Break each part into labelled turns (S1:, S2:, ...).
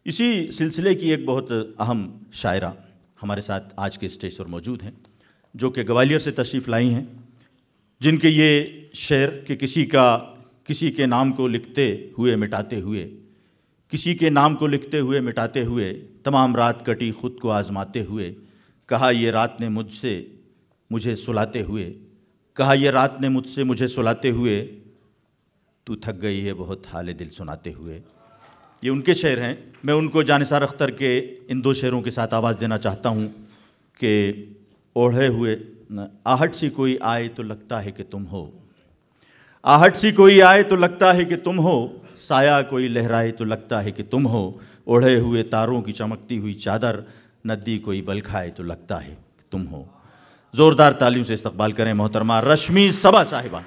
S1: इसी सिलसिले की एक बहुत अहम शायरा हमारे साथ आज के स्टेज पर मौजूद हैं, जो कि ग्वालियर से तशरीफ़ लाई हैं, जिनके ये शेर कि किसी के नाम को लिखते हुए मिटाते हुए, किसी के नाम को लिखते हुए मिटाते हुए, तमाम रात कटी खुद को आजमाते हुए, कहा ये रात ने मुझे सुलाते हुए, कहा ये रात ने मुझे सुलाते हुए, तू थक गई है बहुत हाल दिल सुनाते हुए। ये उनके शेर हैं। मैं उनको जानिसार अख्तर के इन दो शेरों के साथ आवाज़ देना चाहता हूँ कि ओढ़े हुए आहट सी कोई आए तो लगता है कि तुम हो, आहट सी कोई आए तो लगता है कि तुम हो, साया कोई लहराए तो लगता है कि तुम हो, ओढ़े हुए तारों की चमकती हुई चादर, नदी कोई बल खाए तो लगता है कि तुम हो। ज़ोरदार तालियों से इस्तकबाल करें मोहतरमा रश्मि सबा साहिबा।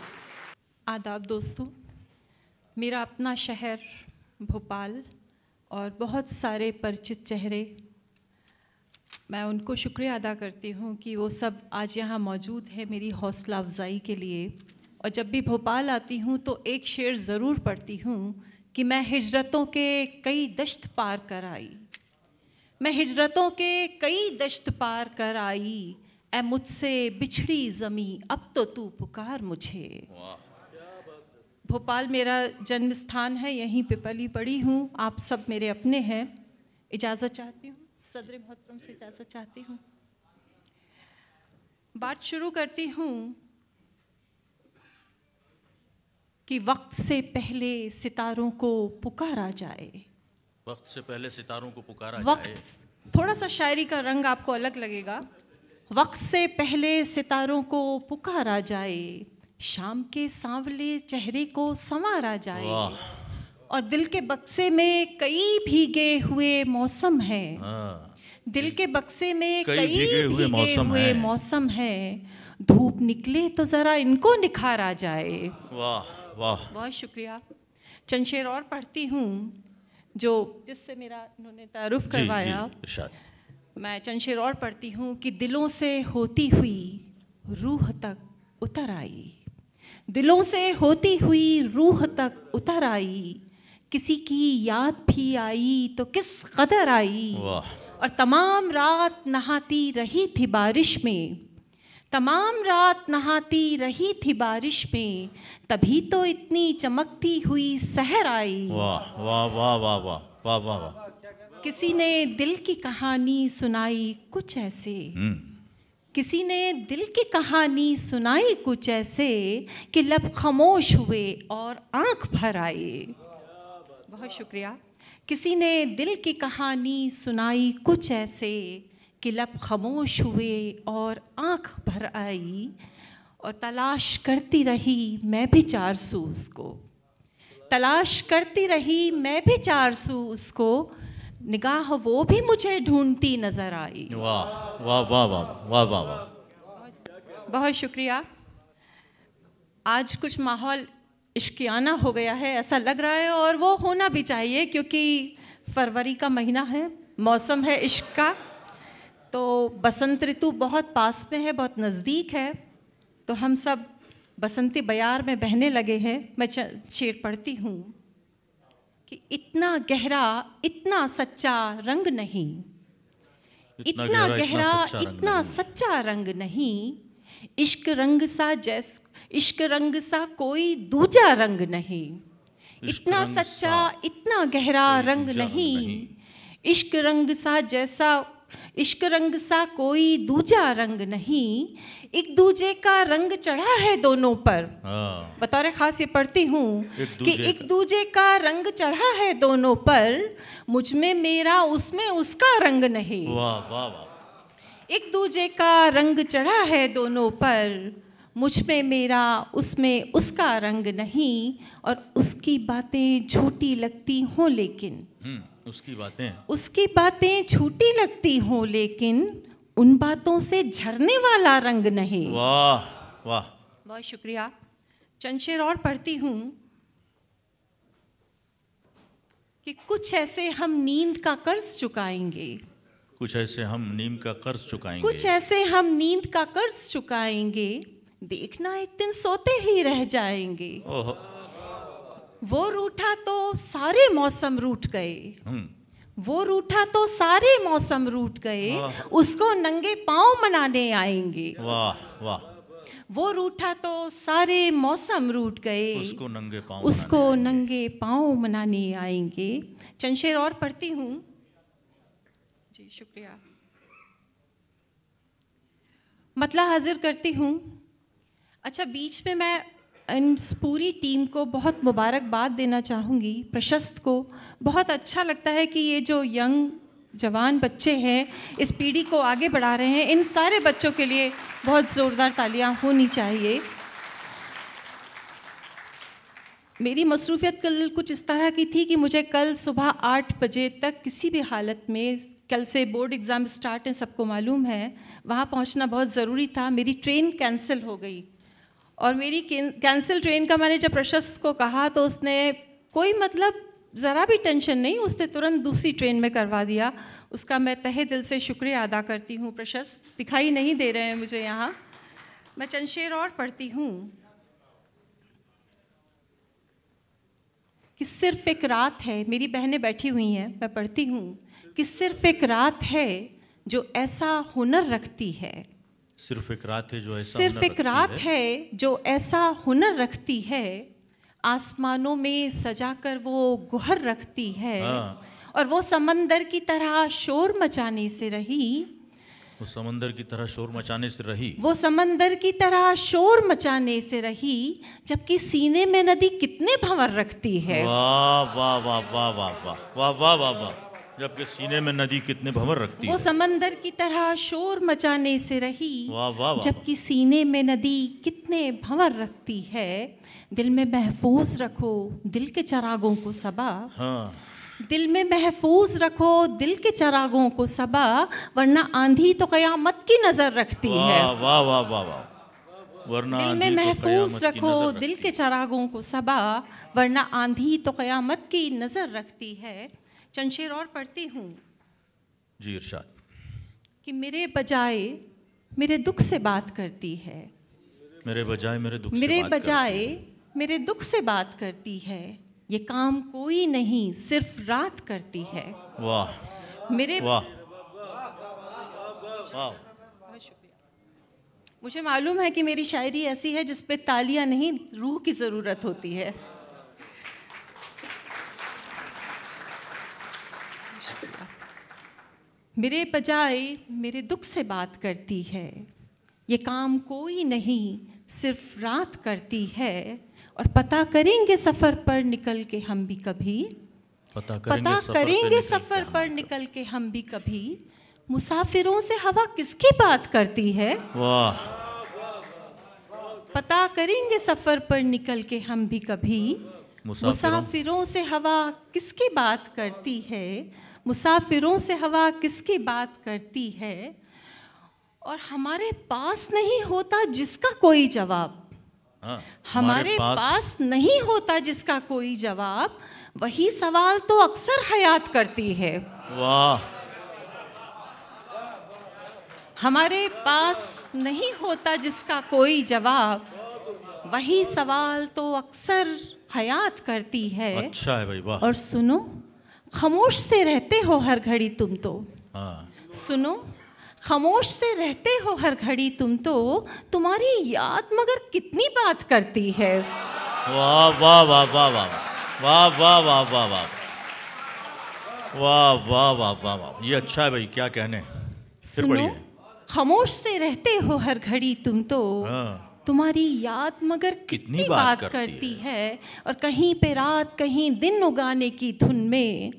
S2: आदाब दोस्तों, मेरा अपना शहर भोपाल और बहुत सारे परिचित चेहरे, मैं उनको शुक्रिया अदा करती हूँ कि वो सब आज यहाँ मौजूद है मेरी हौसला अफजाई के लिए। और जब भी भोपाल आती हूँ तो एक शेर ज़रूर पढ़ती हूँ कि मैं हिजरतों के कई दश्त पार कर आई, मैं हिजरतों के कई दश्त पार कर आई, ऐ मुझसे बिछड़ी ज़मी अब तो तू पुकार मुझे। भोपाल मेरा जन्म स्थान है, यहीं पे पली पड़ी हूँ। आप सब मेरे अपने हैं। इजाज़त चाहती हूँ, सदर मोहतरम से इजाज़त चाहती हूँ। बात शुरू करती हूँ कि वक्त से पहले सितारों को पुकारा जाए,
S1: वक्त से पहले सितारों को पुकारा
S2: जाए। थोड़ा सा शायरी का रंग आपको अलग लगेगा। वक्त से पहले सितारों को पुकारा जाए, शाम के सांवले चेहरे को संवारा जाए, और दिल के बक्से में कई भीगे हुए मौसम हैं, दिल के बक्से में कई भीगे हुए मौसम हैं, धूप निकले तो ज़रा इनको निखारा जाए।
S1: वाह वाह,
S2: बहुत शुक्रिया। चंद शेर और पढ़ती हूँ जिससे मेरा इन्होंने तारुफ करवाया। मैं चंद शेर और पढ़ती हूँ कि दिलों से होती हुई रूह तक उतर आई, दिलों से होती हुई रूह तक उतर आई, किसी की याद भी आई तो किस कदर आई, और तमाम रात नहाती रही थी बारिश में, तमाम रात नहाती रही थी बारिश में, तभी तो इतनी चमकती हुई सहर आई।
S1: वाह वाह वाह वाह वाह वाह वाह वाह।
S2: किसी ने दिल की कहानी सुनाई कुछ ऐसे, किसी ने दिल की कहानी सुनाई कुछ ऐसे कि लब खामोश हुए और आंख भर आए। बहुत शुक्रिया। किसी ने दिल की कहानी सुनाई कुछ ऐसे कि लब खामोश हुए और आंख भर आई, और तलाश करती रही मैं भी चार सू उसको, तलाश करती रही मैं भी चार सू उसको, निगाह वो भी मुझे ढूंढती नजर आई।
S1: वाह वाह वाह वाह वाह वाह वाह।
S2: बहुत शुक्रिया। आज कुछ माहौल इश्कियाना हो गया है ऐसा लग रहा है, और वो होना भी चाहिए क्योंकि फरवरी का महीना है, मौसम है इश्क का, तो बसंत ऋतु बहुत पास में है, बहुत नज़दीक है, तो हम सब बसंती बयार में बहने लगे हैं। मैं शेर पढ़ती हूँ कि इतना गहरा इतना सच्चा रंग नहीं, इतना गहरा इतना सच्चा रंग नहीं, इश्क रंग सा कोई दूजा रंग नहीं, इतना सच्चा इतना गहरा रंग नहीं, इश्क रंग सा कोई दूजा रंग नहीं, एक दूजे का रंग चढ़ा है दोनों पर। बतौर खास ये पढ़ती हूँ कि एक दूजे का रंग चढ़ा है दोनों पर, मुझ में मेरा उसमें उसका रंग नहीं।
S1: वाह वाह वाह।
S2: एक दूजे का रंग चढ़ा है दोनों पर, मुझ में मेरा उसमें उसका रंग नहीं, और उसकी बातें झूठी लगती हों लेकिन उसकी बातें झूठी लगती हों लेकिन उन बातों से झरने वाला रंग नहीं।
S1: वाह वाह,
S2: बहुत शुक्रिया। चंद शेर और पढ़ती हूँ कि कुछ ऐसे हम नींद का कर्ज चुकाएंगे,
S1: कुछ ऐसे हम नींद का कर्ज चुकाएंगे,
S2: कुछ ऐसे हम नींद का कर्ज चुकाएंगे, देखना एक दिन सोते ही रह जाएंगे। वो रूठा तो सारे मौसम रूठ गए, वो रूठा तो सारे मौसम रूठ गए, उसको नंगे पांव मनाने आएंगे।
S1: वाह वाह।
S2: वो रूठा तो सारे मौसम रूठ गए, उसको नंगे पांव मनाने आएंगे। चंद शेर और पढ़ती हूँ जी, शुक्रिया। मतला हाजिर करती हूँ। अच्छा, बीच में मैं इन पूरी टीम को बहुत मुबारकबाद देना चाहूँगी, प्रशस्त को। बहुत अच्छा लगता है कि ये जो यंग जवान बच्चे हैं इस पीढ़ी को आगे बढ़ा रहे हैं। इन सारे बच्चों के लिए बहुत ज़ोरदार तालियां होनी चाहिए। मेरी मसरूफ़ियत कल कुछ इस तरह की थी कि मुझे कल सुबह 8 बजे तक किसी भी हालत में, कल से बोर्ड एग्ज़ाम स्टार्ट हैं सबको मालूम है, वहाँ पहुँचना बहुत ज़रूरी था। मेरी ट्रेन कैंसिल हो गई और मेरी कैंसिल ट्रेन का मैंने जब प्रशस्त को कहा तो उसने कोई मतलब ज़रा भी टेंशन नहीं, उसने तुरंत दूसरी ट्रेन में करवा दिया। उसका मैं तहे दिल से शुक्रिया अदा करती हूँ। प्रशस्त दिखाई नहीं दे रहे हैं मुझे यहाँ। मैं चंद शेर और पढ़ती हूँ कि सिर्फ एक रात है, मेरी बहनें बैठी हुई हैं, मैं पढ़ती हूँ कि सिर्फ एक रात है जो ऐसा हुनर रखती है।
S1: सिर्फ एक रात है जो ऐसा
S2: सिर्फ एक रात है जो ऐसा हुनर रखती है, आसमानों में सजाकर वो गुहर रखती है। और वो समंदर की तरह शोर मचाने से रही,
S1: वो समंदर की तरह शोर मचाने से रही,
S2: वो समंदर की तरह शोर मचाने से रही, जबकि सीने में नदी कितने भंवर रखती है।
S1: वाह वाह वाह वाह वाह वाह वाह वाह वाह। जबकि सीने में नदी कितने भंवर रखती है।
S2: वो समंदर की तरह शोर मचाने से रही,
S1: वाह वाह वाह,
S2: जबकि सीने में नदी कितने भंवर रखती है। दिल में महफूज रखो दिल के चरागों को सबा। दिल में महफूज रखो दिल के चरागों को सबा, वरना आंधी तो क़यामत की नज़र रखती है।
S1: वाह वाह वाह वाह। वरना
S2: दिल में महफूज रखो दिल के चरागों को सबा, वरना आंधी तो क़यामत की नज़र रखती है। चंद शेर और पढ़ती हूँ
S1: जी, इरशाद।
S2: कि मेरे बजाय मेरे दुख से बात करती है,
S1: मेरे बजाय मेरे दुख से
S2: मेरे
S1: बात
S2: बजाय मेरे दुख से बात करती है, ये काम कोई नहीं सिर्फ रात करती है।
S1: वाह
S2: मेरे
S1: वाह वाह।
S2: मुझे मालूम है कि मेरी शायरी ऐसी है जिस पे तालियां नहीं, रूह की ज़रूरत होती है। मेरे बजाय मेरे दुख से बात करती है, ये काम कोई नहीं सिर्फ रात करती है। और पता करेंगे सफ़र पर निकल के हम भी कभी, पता करेंगे सफ़र पर निकल के हम भी कभी, मुसाफिरों से हवा किसकी बात करती है।
S1: वाह।
S2: पता करेंगे सफ़र पर निकल के हम भी कभी, मुसाफिरों से हवा किसकी बात करती है, मुसाफिरों से हवा किसकी बात करती है। और हमारे पास नहीं होता जिसका कोई जवाब, हमारे पास नहीं होता जिसका कोई जवाब, वही सवाल तो अक्सर हयात करती है।
S1: वाह।
S2: हमारे पास नहीं होता जिसका कोई जवाब, वही सवाल तो अक्सर हयात करती है।
S1: अच्छा है भाई, वाह।
S2: और सुनो, खामोश से रहते हो हर घड़ी तुम तो, सुनो, खामोश से रहते हो हर घड़ी तुम तो, तुम्हारी याद मगर कितनी बात करती है।
S1: वाह वाह वाह वाह वाह वाह वाह वाह वाह वाह वाह वाह वाह वाह वाह। ये अच्छा है भाई, क्या कहने।
S2: सुनो, खामोश से रहते हो हर घड़ी तुम तो, तुम्हारी याद मगर कितनी बात करती है। और कहीं पे रात कहीं दिन उगाने की धुन में,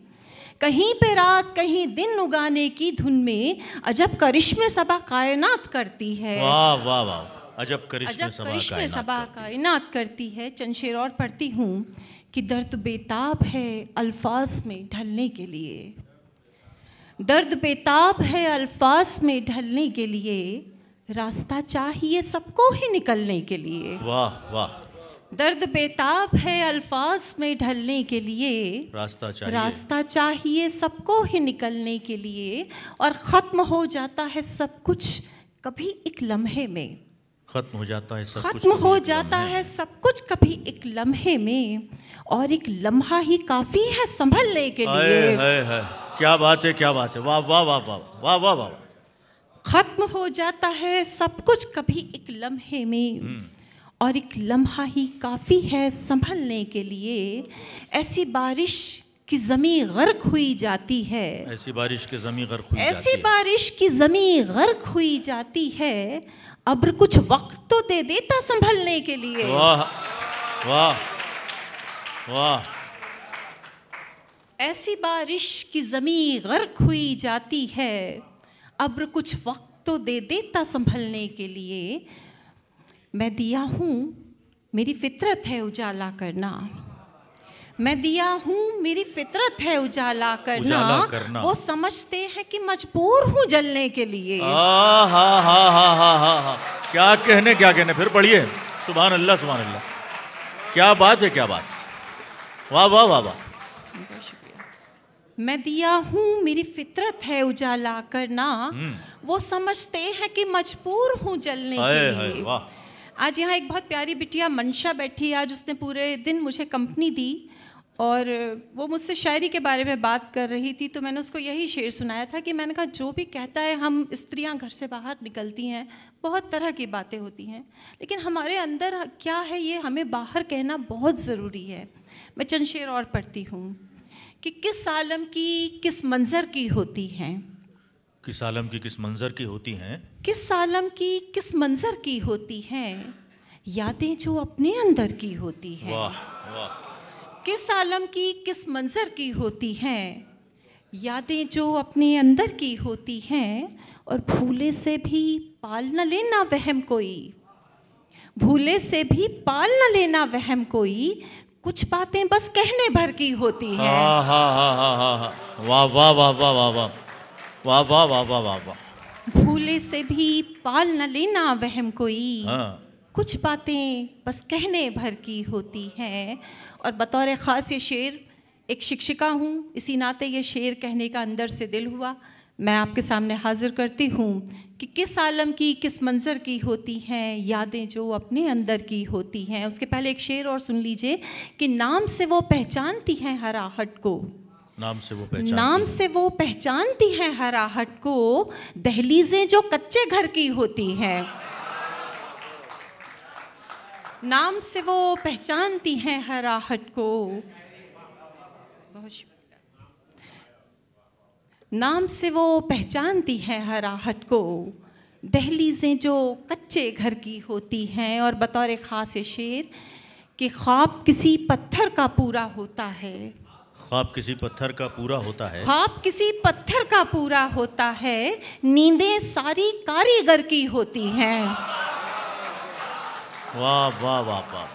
S2: कहीं पे रात कहीं दिन उगाने की धुन में, अजब करिश्मे सबा कायनात करती है।
S1: वाह वाह वाह। अजब करिश्मे
S2: सबा कायनात करती है। चंद शेर और पढ़ती हूँ कि दर्द बेताब है अल्फाज में ढलने के लिए, दर्द बेताब है अल्फाज में ढलने के लिए, रास्ता चाहिए सबको ही निकलने के लिए।
S1: वाह वाह।
S2: दर्द बेताब है अल्फाज में ढलने के लिए, रास्ता चाहिए सबको ही निकलने के लिए। और ख़त्म हो जाता है सब कुछ कभी एक लम्हे में,
S1: ख़त्म हो जाता है सब कुछ,
S2: ख़त्म हो जाता है सब कुछ कभी एक लम्हे में, और एक लम्हा ही काफ़ी है संभलने के लिए।
S1: क्या बात है, क्या बात है, वाह वाह वाह वाह वाह वाह वाह।
S2: खत्म हो जाता है सब कुछ कभी एक लम्हे में, और एक लम्हा ही काफ़ी है संभलने के लिए। ऐसी बारिश की ज़मीं गर्क हुई जाती है,
S1: ऐसी बारिश की ज़मीं गर्क हुई जाती
S2: ऐसी
S1: है,
S2: बारिश की ज़मीं गर्क हुई जाती है। अब्र कुछ वक्त तो दे देता संभलने के लिए।
S1: वाह वाह वाह।
S2: ऐसी बारिश की ज़मीं गर्क हुई जाती है, अब्र कुछ वक्त तो दे देता संभलने के लिए। मैं दिया हूँ, मेरी फितरत है उजाला करना। मैं दिया हूँ, मेरी फितरत है उजाला करना। वो समझते हैं कि मजबूर हूँ जलने के लिए।
S1: हा हा हा हा हा। क्या कहने, क्या कहने, फिर पढ़िए। सुभान अल्लाह, सुभान अल्लाह, क्या बात है, क्या बात। वाह वाह वाह वाह।
S2: मैं दिया हूँ, मेरी फितरत है उजाला करना। वो समझते हैं कि मजबूर हूँ जलने के लिए। आज यहाँ एक बहुत प्यारी बिटिया मंशा बैठी है। आज उसने पूरे दिन मुझे कंपनी दी और वो मुझसे शायरी के बारे में बात कर रही थी। तो मैंने उसको यही शेर सुनाया था कि मैंने कहा जो भी कहता है, हम स्त्रियाँ घर से बाहर निकलती हैं, बहुत तरह की बातें होती हैं, लेकिन हमारे अंदर क्या है ये हमें बाहर कहना बहुत ज़रूरी है। मैं चंद शेर और पढ़ती हूँ कि किस आलम की किस मंज़र की होती हैं,
S1: किस आलम की किस मंज़र की होती हैं,
S2: किस आलम की किस मंज़र की होती हैं, यादें जो अपने अंदर की होती हैं।
S1: वाह वाह।
S2: किस आलम की किस मंज़र की होती हैं, यादें जो अपने अंदर की होती हैं। और भूले से भी पाल न लेना वहम कोई, भूले से भी पाल न लेना वहम कोई, कुछ बातें बस कहने भर की होती हैं।
S1: हाँ हाँ हाँ हाँ हाँ। वाह वाह वाह वाह वाह वाह वाह वाह वाह वाह वाह वाह।
S2: भूले से भी पाल न लेना वहम कोई, कुछ बातें बस कहने भर की होती हैं। और बतौर ख़ास ये शेर, एक शिक्षिका हूँ, इसी नाते ये शेर कहने का अंदर से दिल हुआ। मैं आपके सामने हाजिर करती हूँ कि किस आलम की किस मंज़र की होती हैं, यादें जो अपने अंदर की होती हैं। उसके पहले एक शेर और सुन लीजिए कि नाम से वो पहचानती हैं हर आहट को,
S1: नाम से वो
S2: पहचानती हैं हर आहट को, दहलीज़ें जो कच्चे घर की होती हैं। नाम से वो पहचानती हैं हर आहट को, बहुत शुक्रिया। नाम से वो पहचानती हैं हर आहट को, दहलीज़ें जो कच्चे घर की होती हैं। और बतौर ख़ास शेर कि ख्वाब किसी पत्थर का पूरा होता है,
S1: ख्वाब किसी पत्थर का पूरा होता है,
S2: ख्वाब किसी पत्थर का पूरा होता है, नींदें सारी कारीगर की होती हैं।
S1: वाह वाह वाह वाह।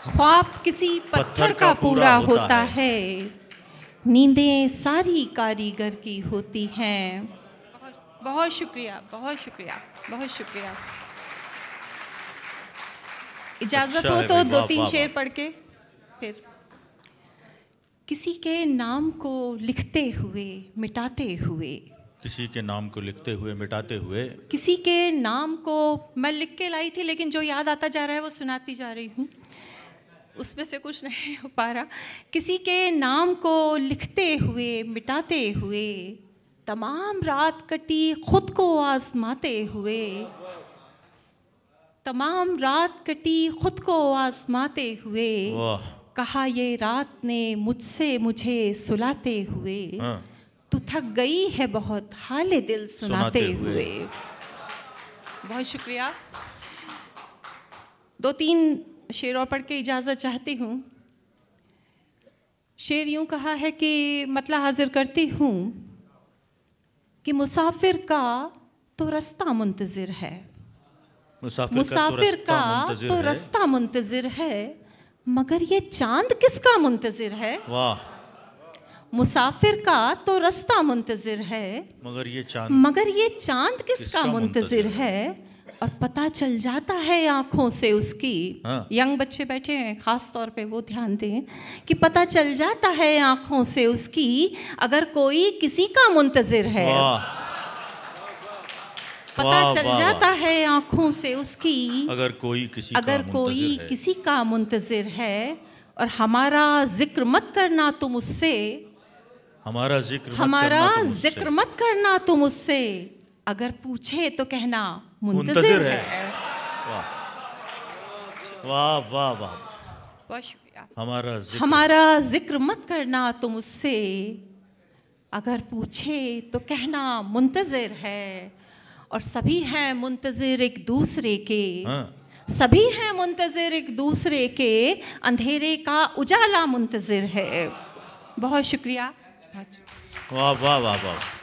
S2: ख्वाब किसी पत्थर का पूरा होता है, नींदें सारी कारीगर की होती हैं। बहुत शुक्रिया, बहुत शुक्रिया, बहुत शुक्रिया। इजाज़त हो तो दो तीन शेर पढ़ के फिर। किसी के नाम को लिखते हुए मिटाते हुए,
S1: किसी के नाम को लिखते हुए मिटाते हुए,
S2: किसी के नाम को मैं लिख के लाई थी लेकिन जो याद आता जा रहा है वो सुनाती जा रही हूँ, उसमें से कुछ नहीं हो पा रहा। किसी के नाम को लिखते हुए मिटाते हुए, तमाम रात कटी खुद को आजमाते हुए, तमाम रात कटी खुद को आजमाते हुए, कहा ये रात ने मुझसे मुझे सुलाते हुए, तू थक गई है बहुत हाले दिल सुनाते हुए। बहुत शुक्रिया। दो तीन शेर और पढ़ के इजाज़त चाहती हूँ। शेर यूँ कहा है कि मतलब हाजिर करती हूँ कि मुसाफिर का तो रास्ता मुंतज़िर है, मुसाफिर का तो रास्ता मुंतज़िर है, मगर ये चांद किसका मुंतज़िर है।
S1: वाह।
S2: मुसाफिर का तो रास्ता मुंतज़िर है, मगर ये चांद किसका मुंतज़िर है। और पता चल जाता है आँखों से उसकी, यंग बच्चे बैठे हैं ख़ास तौर पे वो ध्यान दें कि पता चल जाता है आँखों से उसकी, अगर कोई किसी का मुंतज़िर है। पता चल जाता है आँखों से उसकी, अगर कोई किसी का मुंतज़िर है। और हमारा जिक्र मत करना तुम उससे,
S1: हमारा जिक्र
S2: मत करना तुम उससे, अगर पूछे तो कहना मुंतजिर है।
S1: वाह वाह वाह,
S2: बहुत शुक्रिया।
S1: हमारा
S2: जिक्र मत करना तुम उससे, अगर पूछे तो कहना मुंतजिर है। और सभी हैं मुंतजिर एक दूसरे के, सभी हैं मुंतजिर एक दूसरे के, अंधेरे का उजाला मुंतजिर है। बहुत शुक्रिया।
S1: वाह वाह वाह वाह।